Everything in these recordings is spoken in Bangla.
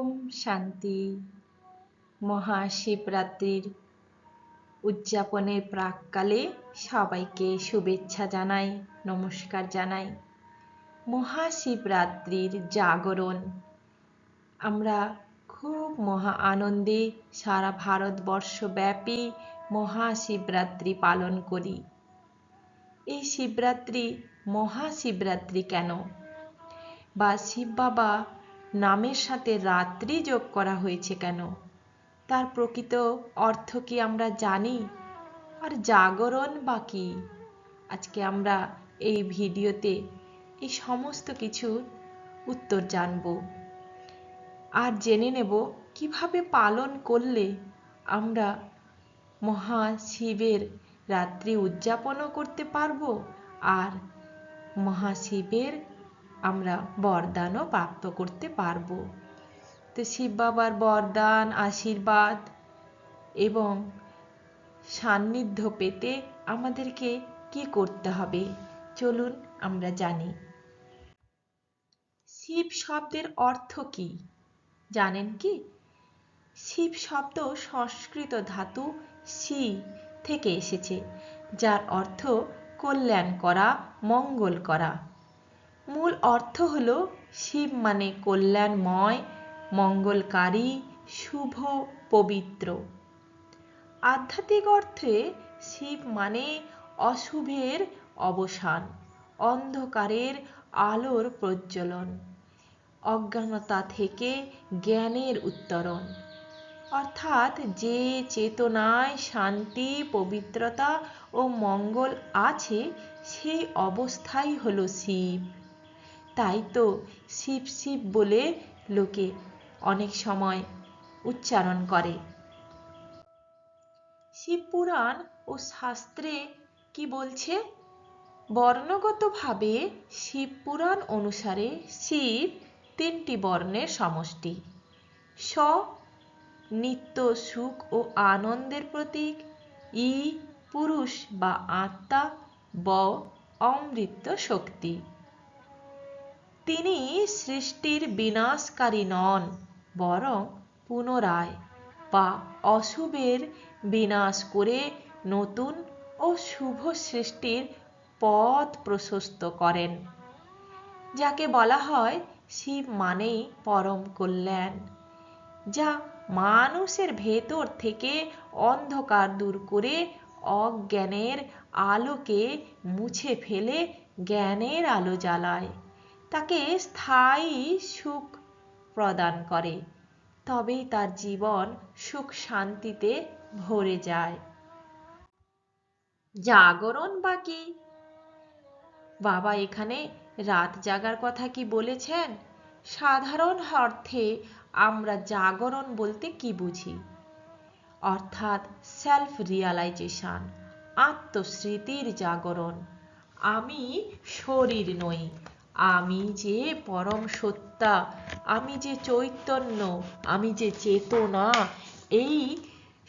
ওম শান্তি। মহাশিবরাত্রির উদযাপনের প্রাক্কালে সবাইকে শুভেচ্ছা জানাই, নমস্কার জানাই। মহাশিবরাত্রির জাগরণ আমরা খুব মহা আনন্দে সারা ভারতবর্ষব্যাপী মহাশিবরাত্রি পালন করি। এই শিবরাত্রি মহাশিবরাত্রি কেন, বা শিব বাবা নামের সাথে রাত্রি যোগ করা হয়েছে কেন, তার প্রকৃত অর্থ কি আমরা জানি? আর জাগরণ বা কি? আজকে আমরা এই ভিডিওতে এই সমস্ত কিছুর উত্তর জানব আর জেনে নেব কিভাবে পালন করলে আমরা মহাশিবের রাত্রি উদযাপনও করতে পারবো আর মহাশিবের আমরা বরদানও প্রাপ্ত করতে পারবো। তো শিব বাবার বরদান, আশীর্বাদ এবং সান্নিধ্য পেতে আমাদেরকে কি করতে হবে চলুন আমরা জানি। শিব শব্দের অর্থ কি জানেন কি? শিব শব্দ সংস্কৃত ধাতু শি থেকে এসেছে, যার অর্থ কল্যাণ করা, মঙ্গল করা। মূল অর্থ হলো শিব মানে কল্যাণময়, মঙ্গলকারী, শুভ, পবিত্র। আধ্যাত্মিক অর্থে শিব মানে অশুভের অবসান, অন্ধকারের আলোর প্রজ্বলন, অজ্ঞানতা থেকে জ্ঞানের উত্তরণ। অর্থাৎ যে চেতনায় শান্তি, পবিত্রতা ও মঙ্গল আছে সেই অবস্থাই হলো শিব। তাই তো শিব শিব বলে লোকে অনেক সময় উচ্চারণ করে। শিব পুরাণ ও শাস্ত্রে কি বলছে? বর্ণগতভাবে শিব পুরাণ অনুসারে শিব তিনটি বর্ণের সমষ্টি। স নিত্য সুখ ও আনন্দের প্রতীক, ই পুরুষ বা আত্মা, ব অমৃত শক্তি। তিনি সৃষ্টির বিনাশকারী নন, বরং পুনরায় বা অশুভের বিনাশ করে নতুন ও শুভ সৃষ্টির পথ প্রশস্ত করেন। যাকে বলা হয় শিব মানেই পরম কল্যাণ, যা মানুষের ভেতর থেকে অন্ধকার দূর করে অজ্ঞানের আলোকে মুছে ফেলে জ্ঞানের আলো জ্বালায়, তাকে স্থায়ী সুখ প্রদান করে। তবেই তার জীবন সুখ শান্তিতে ভরে যায়। জাগরণ বা কি? বাবা এখানে রাত জাগার কথা কি বলেছেন? সাধারণ অর্থে আমরা জাগরণ বলতে কি বুঝি? অর্থাৎ সেলফ রিয়ালাইজেশন, আত্মস্মৃতির জাগরণ। আমি শরীর নই, আমি যে পরম সত্তা, আমি যে চৈতন্য, আমি যে চেতনা, এই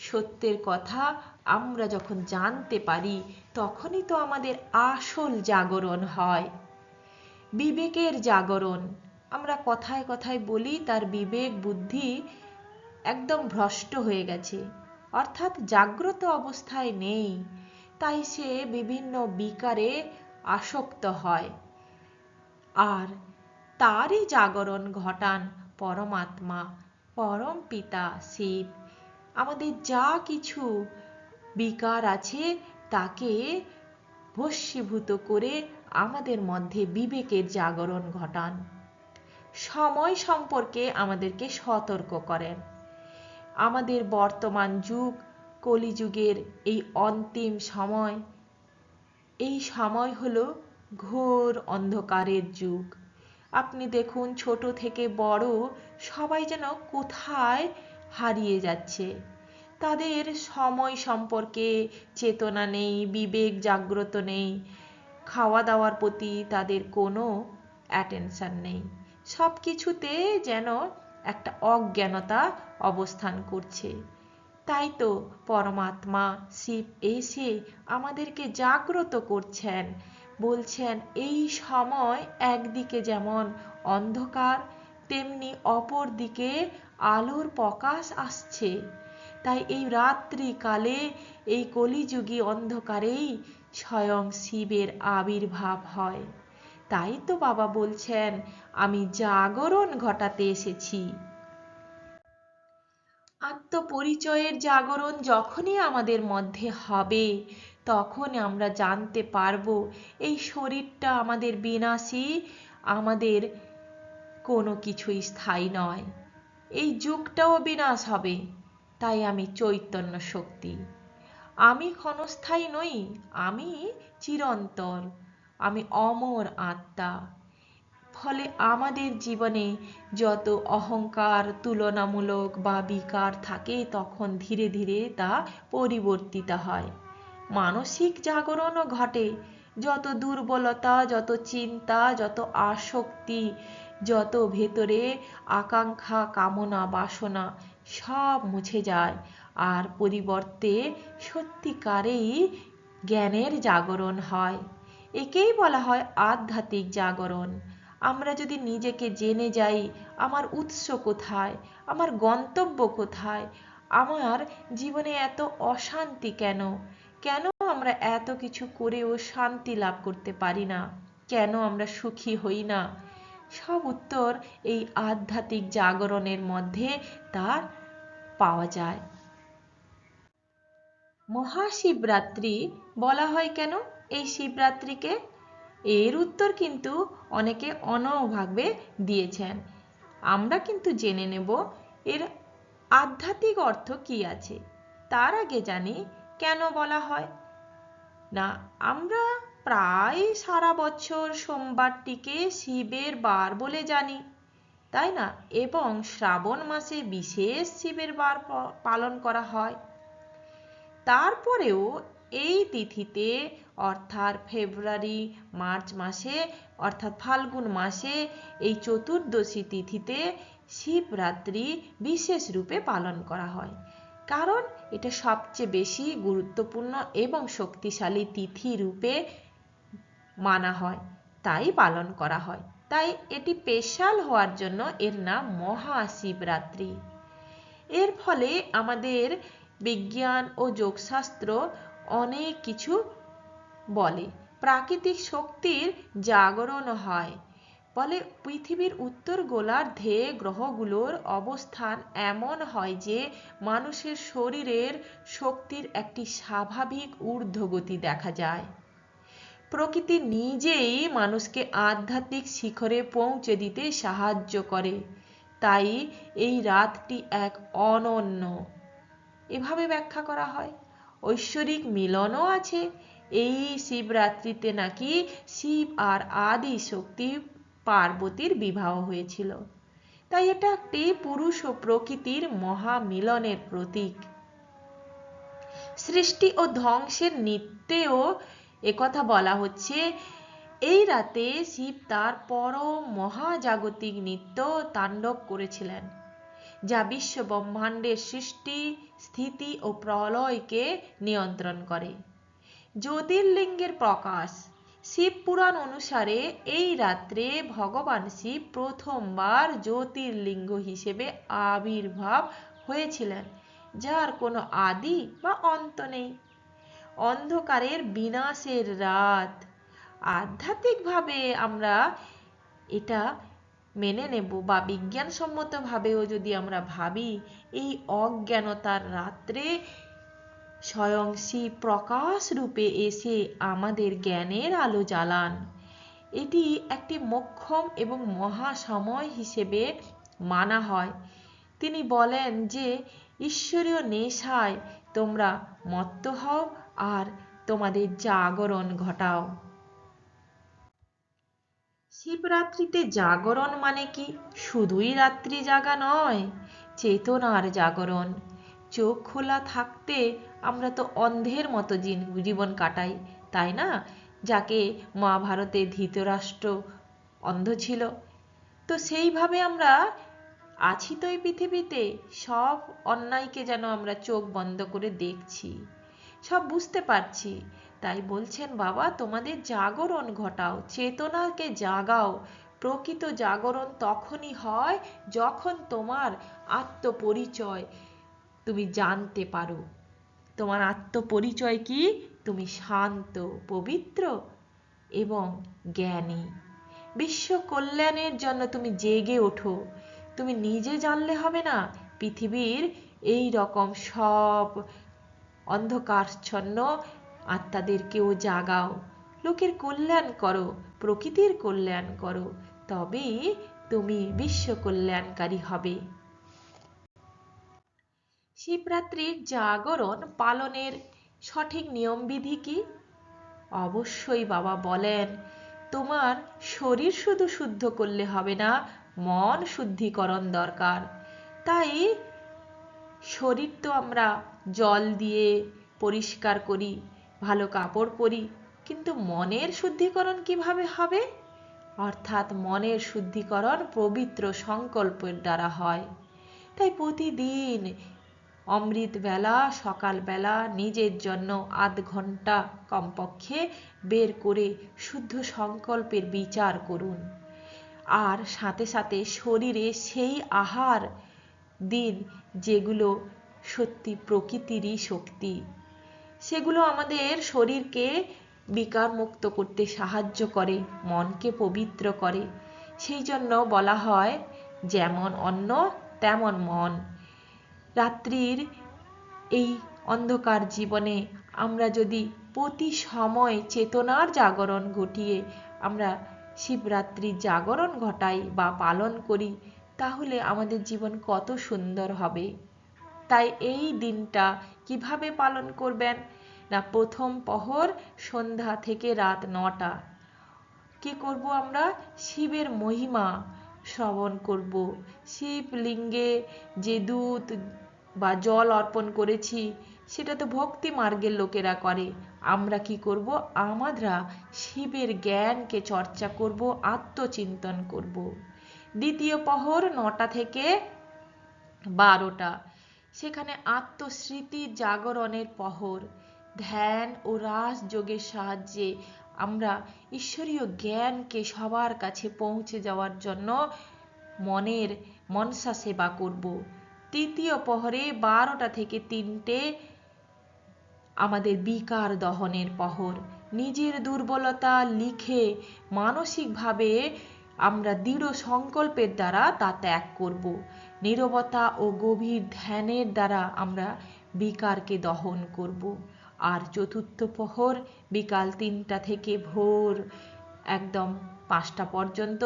সত্যের কথা আমরা যখন জানতে পারি তখনই তো আমাদের আসল জাগরণ হয়। বিবেকের জাগরণ আমরা কথায় কথায় বলি তার বিবেক বুদ্ধি একদম ভ্রষ্ট হয়ে গেছে, অর্থাৎ জাগ্রত অবস্থায় নেই, তাই সে বিভিন্ন বিকারে আসক্ত হয়। আর তারই জাগরণ ঘটান পরমাত্মা, পরম পিতা শিব। আমাদের যা কিছু বিকার আছে তাকে ভস্মীভূত করে আমাদের মধ্যে বিবেকের জাগরণ ঘটান। সময় সম্পর্কে আমাদেরকে সতর্ক করেন। আমাদের বর্তমান যুগ কলিযুগের এই অন্তিম সময়, এই সময় হলো ঘোর অন্ধকারের যুগ। আপনি দেখুন ছোট থেকে বড় সবাই যেন কোথায় হারিয়ে যাচ্ছে। তাদের সময় সম্পর্কে চেতনা নেই, বিবেক জাগ্রত নেই, খাওয়া দাওয়ার প্রতি তাদের কোনো অ্যাটেনশন নেই। সব কিছুতে যেন একটা অজ্ঞানতা অবস্থান করছে। তাই তো পরমাত্মা শিব এসে আমাদেরকে জাগ্রত করছেন, বলছেন এই সময় একদিকে যেমন অন্ধকার, তেমনি অপর দিকে আলোর প্রকাশ আসছে। তাই এই রাত্রিকালে এই কলিযুগী অন্ধকারেই স্বয়ং শিবের আবির্ভাব হয়। তাই তো বাবা বলছেন, আমি জাগরণ ঘটাতে এসেছি। আত্মপরিচয়ের জাগরণ যখনই আমাদের মধ্যে হবে, তখন আমরা জানতে পারবো এই শরীরটা আমাদের বিনাশী, আমাদের কোনো কিছুই স্থায়ী নয়, এই যুগটাও বিনাশ হবে। তাই আমি চৈতন্য শক্তি, আমি ক্ষণস্থায়ী নই, আমি চিরন্তর, আমি অমর আত্মা। ফলে আমাদের জীবনে যত অহংকার, তুলনামূলক বা বিকার থাকে, তখন ধীরে ধীরে তা পরিবর্তিত হয়, মানসিক জাগরণও ঘটে। যত দুর্বলতা, যত চিন্তা, যত আসক্তি, যত ভেতরে আকাঙ্ক্ষা, কামনা, বাসনা সব মুছে যায়, আর পরিবর্তে সত্যিকারেই জ্ঞানের জাগরণ হয়। একেই বলা হয় আধ্যাত্মিক জাগরণ। আমরা যদি নিজেকে জেনে যাই, আমার উৎস কোথায়, আমার গন্তব্য কোথায়, আমার জীবনে এত অশান্তি কেন, কেন আমরা এত কিছু করেও শান্তি লাভ করতে পারি না, কেন আমরা সুখী হই না, সব উত্তর এই আধ্যাত্মিক জাগরণের মধ্যে তার পাওয়া যায়। মহাশিবরাত্রি বলা হয় কেন এই শিবরাত্রিকে? এর উত্তর কিন্তু অনেকে অন্যভাবে দিয়েছেন। আমরা কিন্তু জেনে নেব এর আধ্যাত্মিক অর্থ কি আছে। তার আগে জানি কেন বলা হয় না। আমরা প্রায় সারা বছর সোমবারটিকে শিবের বার বলে জানি, তাই না? এবং শ্রাবণ মাসে বিশেষ শিবের বার পালন করা হয়। তারপরেও এই তিথিতে অর্থাৎ ফেব্রুয়ারি মার্চ মাসে অর্থাৎ ফাল্গুন মাসে এই চতুর্দশী তিথিতে শিবরাত্রি বিশেষ রূপে পালন করা হয়, কারণ এটা সবচেয়ে বেশি গুরুত্বপূর্ণ এবং শক্তিশালী তিথি রূপে মানা হয়, তাই পালন করা হয়। তাই এটি স্পেশাল হওয়ার জন্য এর নাম মহাশিবরাত্রি। এর ফলে আমাদের বিজ্ঞান ও যোগশাস্ত্র অনেক কিছু বলে। প্রাকৃতিক শক্তির জাগরণ হয়। বলে পৃথিবীর উত্তর গোলার্ধে গ্রহগুলোর অবস্থান এমন হয় যে মানুষের শরীরের শক্তির একটি স্বাভাবিক ঊর্ধ্বগতি দেখা যায়। প্রকৃতি নিজেই মানুষকে আধ্যাত্মিক শিখরে পৌঁছে দিতে সাহায্য করে। তাই এই রাতটি এক অনন্য, এভাবে ব্যাখ্যা করা হয়। ঐশ্বরিক মিলনও আছে। এই শিবরাত্রিতে নাকি শিব আর আদি শক্তি পার্বতীর বিবাহ হয়েছিল। তাই এটা একটি পুরুষ ও প্রকৃতির মহামিলনের প্রতীক। সৃষ্টি ও ধ্বংসের নৃত্যেও একথা বলা হচ্ছে। এই রাতে শিব তার পরম মহাজাগতিক নৃত্য তাণ্ডব করেছিলেন, যা বিশ্ব ব্রহ্মাণ্ডের সৃষ্টি, স্থিতি ও প্রলয়কে নিয়ন্ত্রণ করে। জ্যোতির্লিঙ্গের প্রকাশ। শিব পুরাণ অনুসারে এই রাত্রে ভগবান শিব প্রথমবার জ্যোতির্লিঙ্গ হিসেবে আবির্ভাব হয়েছিলেন, যার কোনো আদি বা অন্ত নেই। অন্ধকারের বিনাশের রাত। আধ্যাত্মিকভাবে আমরা এটা মেনে নেব বা বিজ্ঞানসম্মতভাবেও যদি আমরা ভাবি, এই অজ্ঞানতার রাত্রে স্বয়ং শিব প্রকাশ রূপে এসে আমাদের জ্ঞানের আলো জ্বালান। এটি একটি মোক্ষম এবং মহাসময় হিসেবে মানা হয়। তিনি বলেন যে ঈশ্বরীয় নেশায় তোমরা মত্ত হও আর তোমাদের জাগরণ ঘটাও। শিবরাত্রিতে জাগরণ মানে কি? শুধুই রাত্রি জাগা নয়, চেতনার জাগরণ। চোখ খোলা থাকতে আমরা তো অন্ধের মতো জীবন কাটাই, তাই না? যাকে মহাভারতে ধৃতরাষ্ট্র অন্ধ ছিল, তো সেইভাবে আমরা আছি তো এই পৃথিবীতে। সব অন্যায়কে যেন আমরা চোখ বন্ধ করে দেখছি, সব বুঝতে পারছি। তাই বলছেন বাবা, তোমাদের জাগরণ ঘটাও, চেতনাকে জাগাও, প্রকৃত জাগরণ তখনই হয় যখন তোমার আত্মপরিচয় তুমি জানতে পারো। তোমার আত্মপরিচয় কি? তুমি শান্ত, পবিত্র এবং জ্ঞানী। বিশ্ব কল্যাণের জন্য তুমি জেগে ওঠো। তুমি নিজে জানলে হবে না, পৃথিবীর এই রকম সব অন্ধকারচ্ছন্ন আত্মাদেরকেও জাগাও। লোকের কল্যাণ করো, প্রকৃতির কল্যাণ করো, তবেই তুমি বিশ্ব কল্যাণকারী হবে। শিবরাত্রির জাগরণ পালনের সঠিক নিয়মবিধি কি? অবশ্যই বাবা বলেন, তোমার শরীর শুধু শুদ্ধ করলে হবে না, মন শুদ্ধিকরণ দরকার। তাই শরীর তো আমরা জল দিয়ে পরিষ্কার করি, ভালো কাপড় পরি, কিন্তু মনের শুদ্ধিকরণ কিভাবে হবে? অর্থাৎ মনের শুদ্ধিকরণ পবিত্র সংকল্পের দ্বারা হয়। তাই প্রতিদিন অমৃতবেলা, সকালবেলা নিজের জন্য আধ ঘন্টা কমপক্ষে বের করে শুদ্ধ সংকল্পের বিচার করুন। আর সাথে সাথে শরীরে সেই আহার দিন যেগুলো সত্যি প্রকৃতিরই শক্তি, সেগুলো আমাদের শরীরকে বিকারমুক্ত করতে সাহায্য করে, মনকে পবিত্র করে। সেই জন্য বলা হয়, যেমন অন্ন তেমন মন। রাত্রির এই অন্ধকার জীবনে আমরা যদি প্রতি সময় চেতনার জাগরণ ঘটিয়ে আমরা শিবরাত্রির জাগরণ ঘটাই বা পালন করি, তাহলে আমাদের জীবন কত সুন্দর হবে। তাই এই দিনটা কিভাবে পালন করবেন না, প্রথম প্রহর সন্ধ্যা থেকে রাত 9টা কি করব আমরা? শিবের মহিমা শ্রবণ করব। শিবলিঙ্গে যে দুধ বা জল অর্পণ করেছি, সেটা তো ভক্তি মার্গের লোকেরা করে। আমরা কি করব? আমরা শিবের জ্ঞানকে চর্চা করব, আত্মচিন্তন করব। দ্বিতীয় প্রহর 9টা থেকে 12টা, সেখানে আত্মস্মৃতির জাগরণের প্রহর। ধ্যান ও রাজযোগের সাহায্যে আমরা ঈশ্বরীয় জ্ঞানকে সবার কাছে পৌঁছে যাওয়ার জন্য মনের মনসা সেবা করব। তৃতীয় প্রহরে 12টা থেকে 3টে আমাদের বিকার দহনের প্রহর। নিজের দুর্বলতা লিখে মানসিকভাবে আমরা দৃঢ় সংকল্পের দ্বারা তা ত্যাগ করব। নীরবতা ও গভীর ধ্যানের দ্বারা আমরা বিকারকে দহন করব। আর চতুর্থ প্রহর বিকাল 3টা থেকে ভোর একদম 5টা পর্যন্ত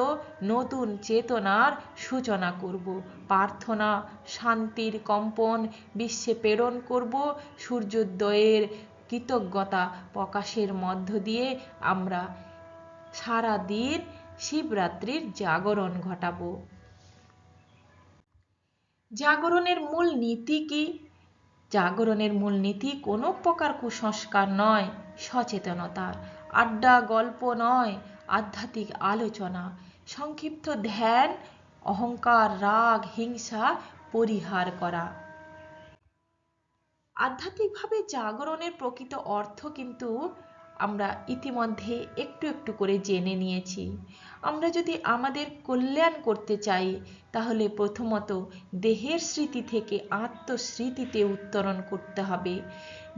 নতুন চেতনার সূচনা করব। প্রার্থনা, শান্তির কম্পন বিশ্বে প্রেরণ করব। সূর্যোদয়ের কৃতজ্ঞতা প্রকাশের মধ্য দিয়ে আমরা সারা দিন শিবরাত্রির জাগরণ ঘটাবো। জাগরণের মূল নীতি কি? জাগরণের মূল নীতি কোনো প্রকার কুসংস্কার নয়, সচেতনতা। আড্ডা গল্প নয়, আধ্যাত্মিক আলোচনা। সংক্ষিপ্ত ধ্যান, অহংকার, রাগ, হিংসা পরিহার করা। আধ্যাত্মিকভাবে জাগরণের প্রকৃত অর্থ কিন্তু আমরা ইতিমধ্যে একটু একটু করে জেনে নিয়েছি। আমরা যদি আমাদের কল্যাণ করতে চাই, তাহলে প্রথমত দেহের স্মৃতি থেকে আত্মস্মৃতিতে উত্তরণ করতে হবে।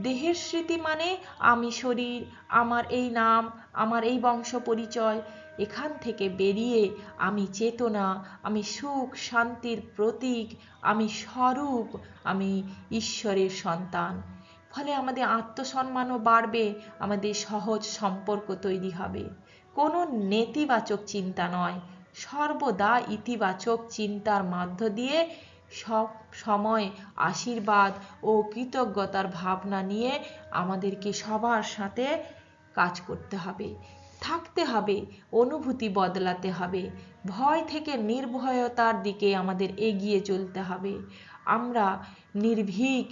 দেহের স্মৃতি মানে আমি শরীর, আমার এই নাম, আমার এই বংশ পরিচয়, এখান থেকে বেরিয়ে আমি চেতনা, আমি সুখ শান্তির প্রতীক, আমি স্বরূপ, আমি ঈশ্বরের সন্তান। ফলে আমাদের আত্মসম্মানও বাড়বে, আমাদের সহজ সম্পর্ক তৈরি হবে। কোনো নেতিবাচক চিন্তা নয়, সর্বদা ইতিবাচক চিন্তার মধ্য দিয়ে সব সময় আশীর্বাদ ও কৃতজ্ঞতার ভাবনা নিয়ে আমাদেরকে সবার সাথে কাজ করতে হবে, থাকতে হবে, অনুভূতি বদলাতে হবে। ভয় থেকে নির্ভয়তার দিকে আমাদের এগিয়ে চলতে হবে। আমরা নির্ভীক,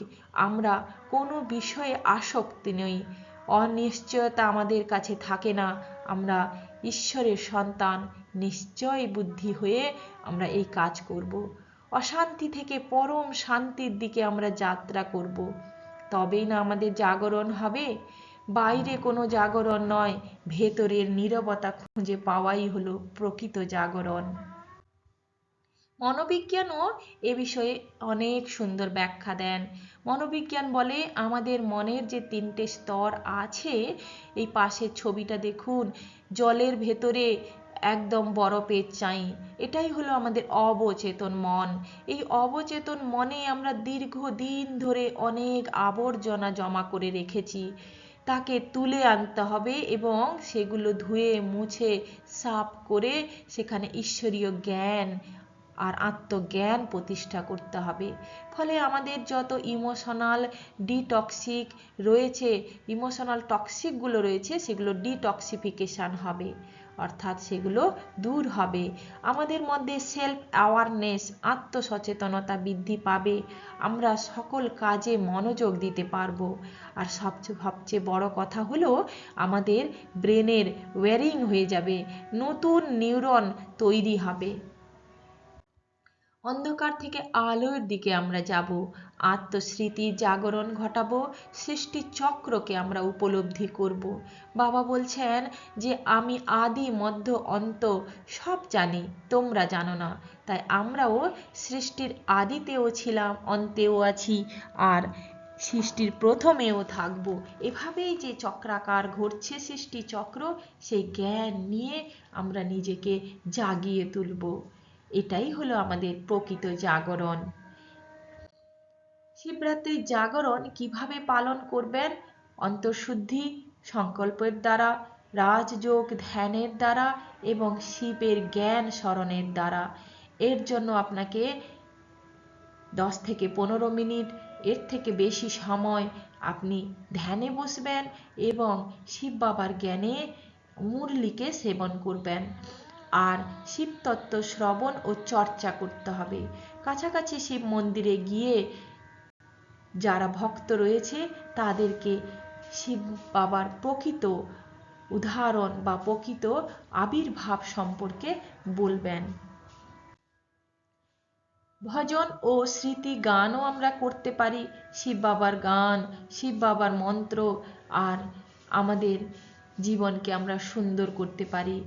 আমরা কোনো বিষয়ে আসক্তি নই, অনিশ্চয়তা আমাদের কাছে থাকে না। আমরা ঈশ্বরের সন্তান, নিশ্চয় বুদ্ধি হয়ে আমরা এই কাজ করব। অশান্তি থেকে পরম শান্তির দিকে আমরা যাত্রা করব। তবেই না আমাদের জাগরণ হবে। বাইরে কোনো জাগরণ নয়, ভেতরের নীরবতা খুঁজে পাওয়াই হলো প্রকৃত জাগরণ। মনোবিজ্ঞানও এ বিষয়ে অনেক সুন্দর ব্যাখ্যা দেন। মনোবিজ্ঞান বলে আমাদের মনের যে 3টে স্তর আছে, এই পাশের ছবিটা দেখুন, জলের ভেতরে একদম বরফের চাই, এটাই হলো আমাদের অবচেতন মন। এই অবচেতন মনে আমরা দীর্ঘদিন ধরে অনেক আবর্জনা জমা করে রেখেছি, তাকে তুলে আনতে হবে এবং সেগুলো ধুয়ে মুছে সাফ করে সেখানে ঈশ্বরীয় জ্ঞান আর আত্মজ্ঞান প্রতিষ্ঠা করতে হবে। ফলে আমাদের যত ইমোশনাল টক্সিকগুলো রয়েছে সেগুলো ডিটক্সিফিকেশান হবে, অর্থাৎ সেগুলো দূর হবে। আমাদের মধ্যে সেলফ অ্যাওয়ারনেস, আত্মসচেতনতা বৃদ্ধি পাবে, আমরা সকল কাজে মনোযোগ দিতে পারবো। আর সবচেয়ে বড় কথা হলো আমাদের ব্রেনের ওয়্যারিং হয়ে যাবে, নতুন নিউরন তৈরি হবে। অন্ধকার থেকে আলোর দিকে আমরা যাব, আত্মস্মৃতির জাগরণ ঘটাবো, সৃষ্টির চক্রকে আমরা উপলব্ধি করব। বাবা বলছেন যে আমি আদি মধ্য অন্ত সব জানি, তোমরা জানো না। তাই আমরাও সৃষ্টির আদিতেও ছিলাম, অন্তেও আছি, আর সৃষ্টির প্রথমেও থাকব। এভাবেই যে চক্রাকার ঘটছে সৃষ্টি চক্র, সেই জ্ঞান নিয়ে আমরা নিজেকে জাগিয়ে তুলব। এটাই হলো আমাদের প্রকৃত জাগরণ। শিবরাত্রির জাগরণ কিভাবে পালন করবেন? অন্তর্শুদ্ধি, সংকল্পের দ্বারা, রাজযোগ ধ্যানের দ্বারা এবং শিবের জ্ঞান স্মরণের দ্বারা। এর জন্য আপনাকে 10 থেকে 15 মিনিট, এর থেকে বেশি সময় আপনি ধ্যানে বসবেন এবং শিব বাবার জ্ঞানে মুরলিকে সেবন করবেন। আর শিবতত্ত্ব শ্রবণ ও চর্চা করতে হবে। কাছাকাছি শিব মন্দিরে গিয়ে যারা ভক্ত রয়েছে তাদেরকে শিব বাবার প্রকৃত উদাহরণ বা প্রকৃত আবির্ভাব সম্পর্কে বলবেন। ভজন ও স্মৃতি গানও আমরা করতে পারি, শিব বাবার গান, শিব বাবার মন্ত্র, আর আমাদের জীবনকে আমরা সুন্দর করতে পারি।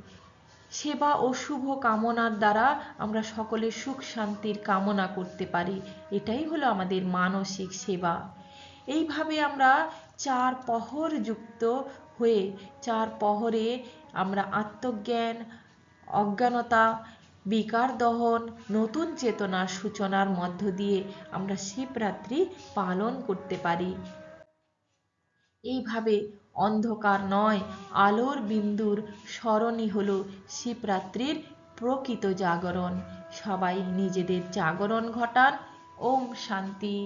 সেবা ও শুভ কামনার দ্বারা আমরা সকলের সুখ শান্তির কামনা করতে পারি, এটাই হলো আমাদের মানসিক সেবা। এইভাবে আমরা 4 প্রহর যুক্ত হয়ে 4 প্রহরে আমরা আত্মজ্ঞান, অজ্ঞানতা, বিকার দহন, নতুন চেতনার সূচনার মধ্য দিয়ে আমরা শিবরাত্রি পালন করতে পারি। এইভাবে অন্ধকার নয়, আলোর বিন্দুর স্মরণই হলো শিবরাত্রির প্রকৃত জাগরণ। সবাই নিজেদের জাগরণ ঘটান। ওম শান্তি।